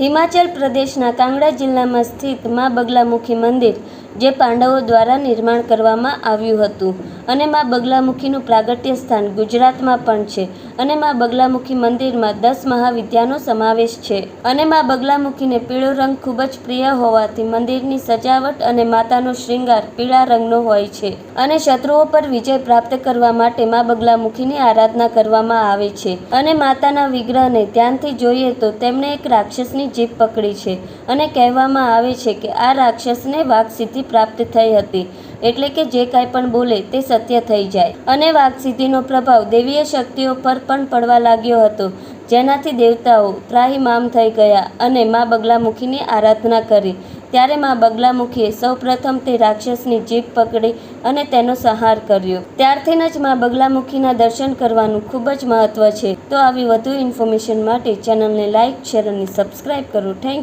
હિમાચલ પ્રદેશના કાંગડા જિલ્લામાં સ્થિત મા બગલામુખી મંદિર, જે પાંડવો દ્વારા નિર્માણ કરવામાં આવ્યું હતું, અને મા બગલામુખીનું પ્રાગટ્ય સ્થાન ગુજરાતમાં પણ છે. અને મા બગલામુખી મંદિરમાં 10 મહાવિદ્યાનો સમાવેશ છે. અને મા બગલામુખીને પીળો રંગ ખૂબ જ પ્રિય હોવાથી મંદિરની સજાવટ અને માતાનો શ્રૃંગાર પીળા રંગનો હોય છે. અને શત્રુઓ પર વિજય પ્રાપ્ત કરવા માટે મા બગલામુખીની આરાધના કરવામાં આવે છે. અને માતાના વિગ્રહને ધ્યાનથી જોઈએ તો તેમણે એક રાક્ષસની જીભ પકડી છે, અને કહેવામાં આવે છે કે આ રાક્ષસને વાઘસિદ્ધિ પ્રાપ્ત થઈ હતી, એટલે કે જે કાંઈ પણ બોલે તે સત્ય થઈ જાય. અને વાઘસિદ્ધિનો પ્રભાવ દૈવીય શક્તિઓ પર પણ પડવા લાગ્યો હતો, જેનાથી દેવતાઓ ત્રાહિમામ થઈ ગયા અને મા બગલામુખીની આરાધના કરી. ત્યારે મા બગલામુખીએ સૌપ્રથમ તે રાક્ષસની જીભ પકડી અને તેનો સંહાર કર્યો. ત્યારથી જ મા બગલામુખીના દર્શન કરવાનું ખૂબ જ મહત્વ છે. તો આવી વધુ ઇન્ફોર્મેશન માટે ચેનલને લાઇક, શેર અને સબસ્ક્રાઇબ કરો. થેન્ક